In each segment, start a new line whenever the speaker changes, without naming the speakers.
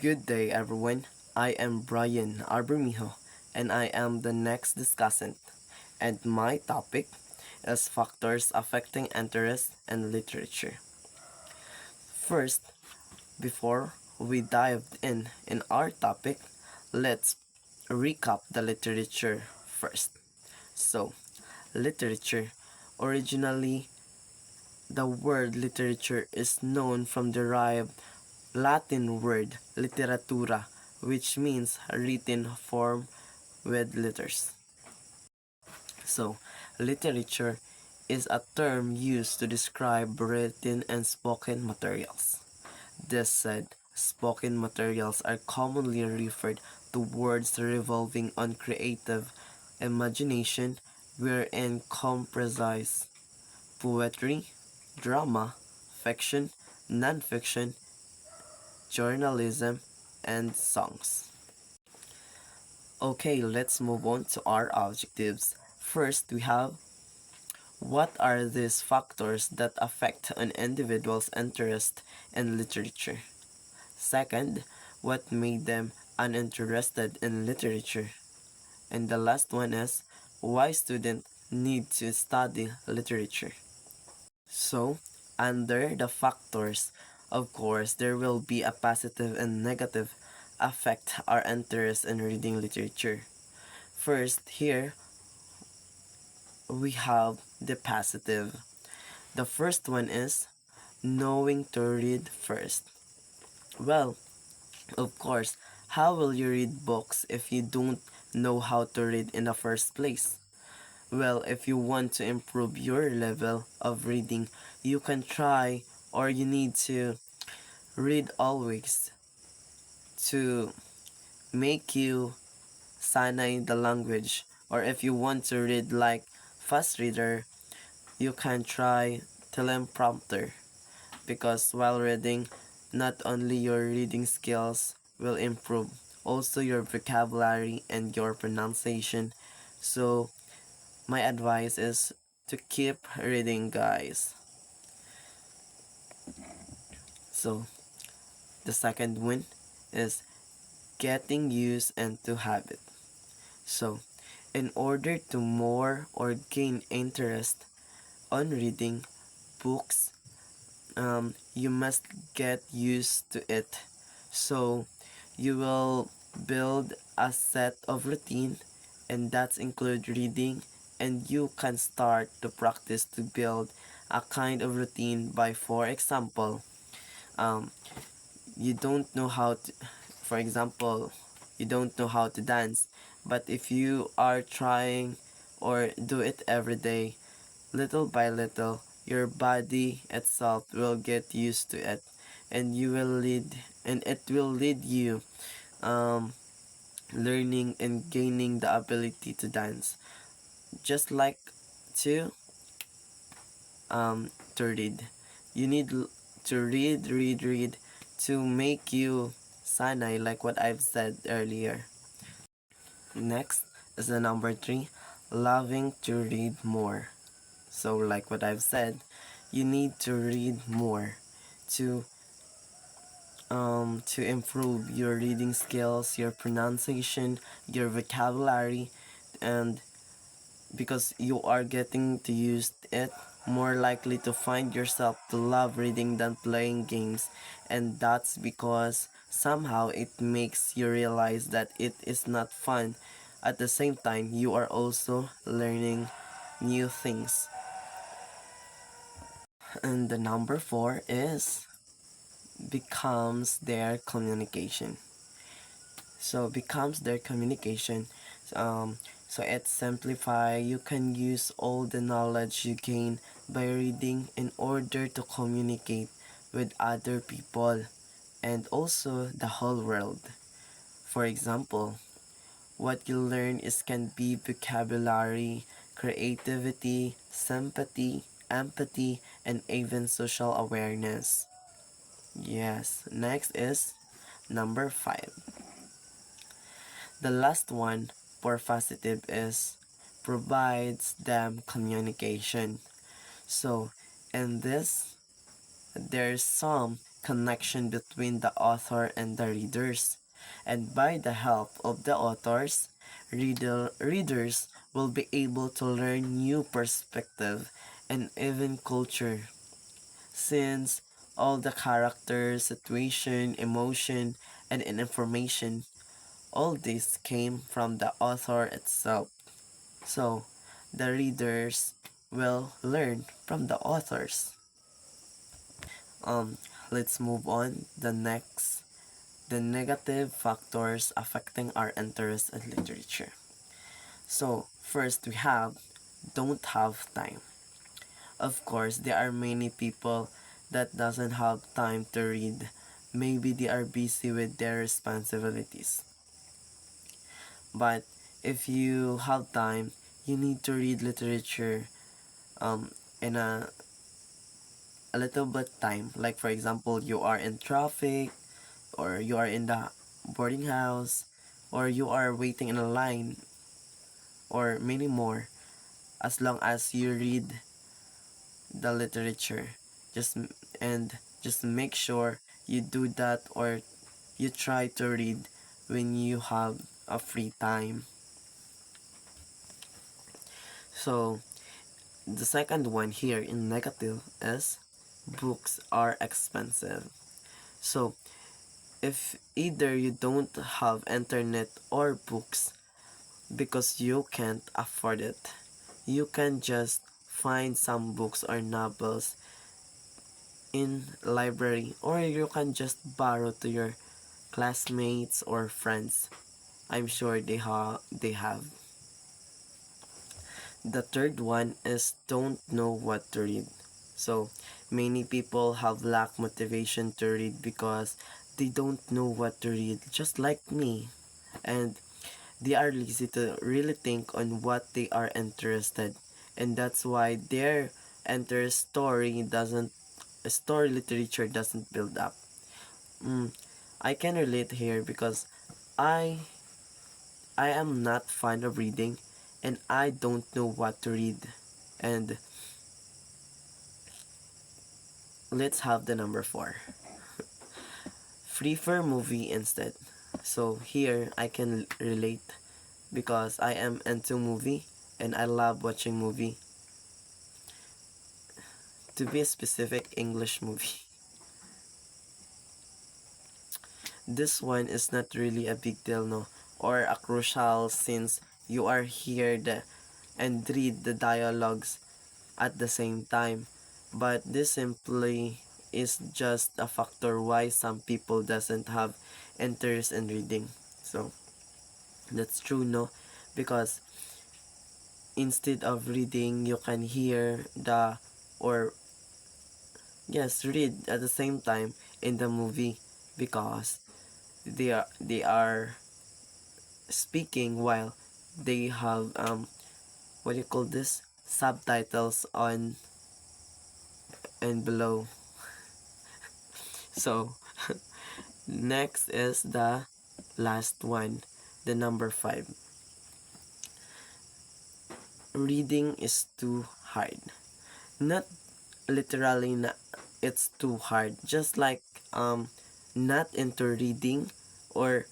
Good day, everyone. I am Brian Arbermijo, and I am the next discussant. And my topic is factors affecting interest in literature. First, before we dive in our topic, let's recap the literature first. So, literature. Originally, the word literature is known from derived Latin word literatura, which means written form with letters. So, literature is a term used to describe written and spoken materials. This said, spoken materials are commonly referred to words revolving on creative imagination, wherein comprise poetry, drama, fiction, non-fiction, journalism, and songs. Okay, let's move on to our objectives. First, we have what are these factors that affect an individual's interest in literature? Second, what made them uninterested in literature? And the last one is why students need to study literature. So, under the factors, of course, there will be a positive and negative affect our interest in reading literature. First, here we have the positive. The first one is knowing to read first. Well, of course, how will you read books if you don't know how to read in the first place? Well, if you want to improve your level of reading, you can try or you need to read always to make you sanay the language. Or if you want to read like fast reader, you can try teleprompter because while reading, not only your reading skills will improve, also your vocabulary and your pronunciation. So my advice is to keep reading, guys. So the second one is getting used into habit. So in order to more or gain interest on reading books, you must get used to it. So you will build a set of routine and that's include reading, and you can start to practice to build a kind of routine by, for example, um, you don't know how to, for example, you don't know how to dance, but if you are trying or do it every day, little by little, your body itself will get used to it, and you will lead, and it will lead you um, learning and gaining the ability to dance, just like to to read. You need to read to make you sanay, like what I've said earlier. Next is the number 3, loving to read more. So like what I've said, you need to read more to to improve your reading skills, your pronunciation, your vocabulary, and because you are getting to use it, more likely to find yourself to love reading than playing games, and that's because somehow it makes you realize that it is not fun. At the same time, you are also learning new things. And the number 4 is becomes their communication. So becomes their communication. Um, so it simplify. You can use all the knowledge you gain by reading in order to communicate with other people and also the whole world. For example, what you learn is can be vocabulary, creativity, sympathy, empathy, and even social awareness. Yes, next is number 5. The last one for positive is provides them communication. So in this, there's some connection between the author and the readers. And by the help of the authors, readers will be able to learn new perspective and even culture, since all the characters, situation, emotion, and information, all this came from the author itself. So, the readers will learn from the authors. Um, let's move on. The negative factors affecting our interest in literature. So, first we have don't have time. Of course, there are many people that doesn't have time to read. Maybe they are busy with their responsibilities. But if you have time, you need to read literature um in a little bit time. Like for example, you are in traffic, or you are in the boarding house, or you are waiting in a line, or many more. As long as you read the literature, just and just make sure you do that, or you try to read when you have a free time. So the second one here in negative is books are expensive. So if either you don't have internet or books because you can't afford it, you can just find some books or novels in library, or you can just borrow to your classmates or friends. I'm sure they have. The third one is don't know what to read. So many people have lack motivation to read because they don't know what to read, just like me. And they are lazy to really think on what they are interested. And that's why their interest story literature doesn't build up. Mm, I can relate here because I I am not fond of reading, and I don't know what to read. And let's have the number 4. Prefer movie instead. So here I can relate because I am into movie and I love watching movie. To be specific, English movie. This one is not really a big deal, no, or a crucial, since you are here and read the dialogues at the same time. But this simply is just a factor why some people doesn't have interest in reading. So that's true, no, because instead of reading you can hear the or yes, read at the same time in the movie, because they are speaking while they have what do you call this, subtitles on and below. So next is the last one, the number 5. Reading is too hard. Not literally it's too hard, just like not into reading, or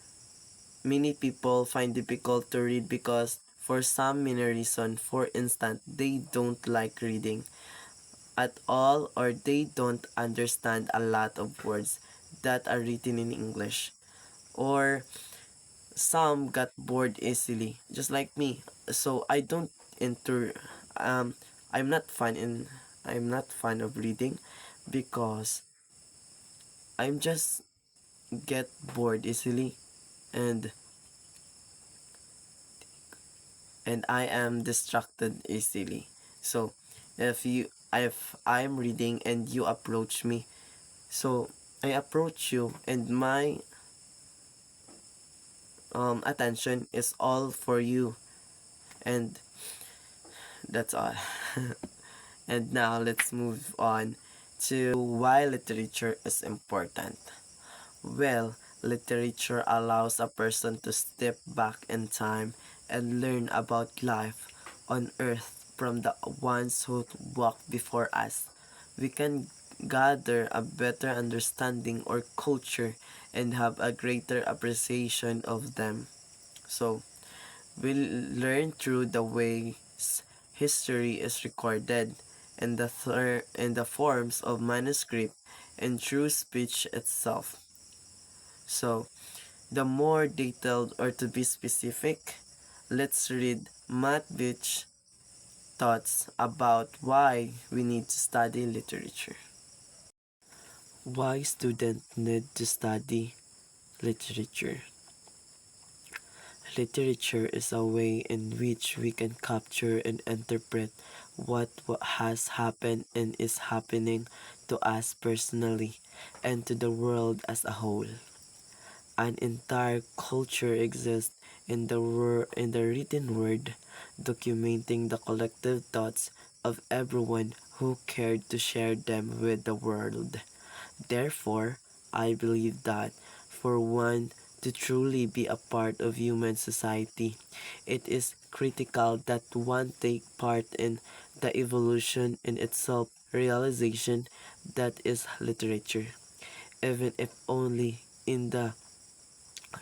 many people find difficult to read because for some many reason. For instance, they don't like reading at all, or they don't understand a lot of words that are written in English, or some got bored easily, just like me. So I don't enter um I'm not fun in I'm not fun of reading because I'm just get bored easily, and I am distracted easily. So if I'm reading and you approach me, so I approach you and my attention is all for you, and that's all. And now let's move on to why literature is important. Well, literature allows a person to step back in time and learn about life on earth from the ones who walked before us. We can gather a better understanding or culture and have a greater appreciation of them. So, we'll learn through the ways history is recorded in the forms of manuscript and through speech itself. So, the more detailed or to be specific, let's read Matt Beach thoughts about why we need to study literature. Why students need to study literature? Literature is a way in which we can capture and interpret what has happened and is happening to us personally and to the world as a whole. An entire culture exists in in the written word, documenting the collective thoughts of everyone who cared to share them with the world. Therefore, I believe that for one to truly be a part of human society, it is critical that one take part in the evolution in itself realization that is literature, even if only in the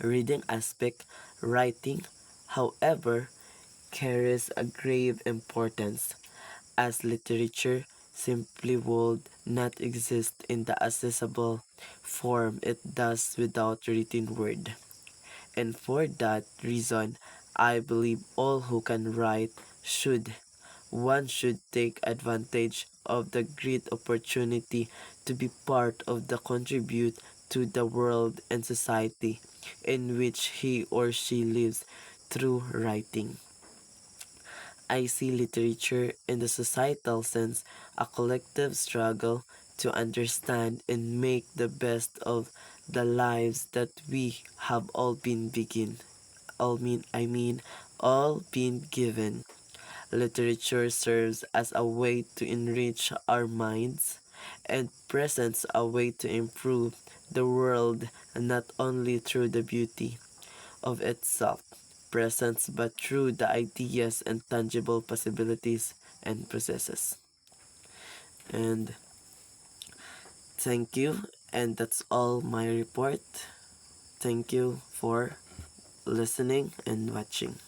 reading aspect. Writing, however, carries a grave importance, as literature simply would not exist in the accessible form it does without written word. And for that reason, I believe all who can write should. One should take advantage of the great opportunity to be part of the contribute to the world and society in which he or she lives through writing. I see literature in the societal sense a collective struggle to understand and make the best of the lives that we have all been begin. All been given. Literature serves as a way to enrich our minds and presents a way to improve the world not only through the beauty of itself presence but through the ideas and tangible possibilities and processes. And thank you, and that's all my report. Thank you for listening and watching.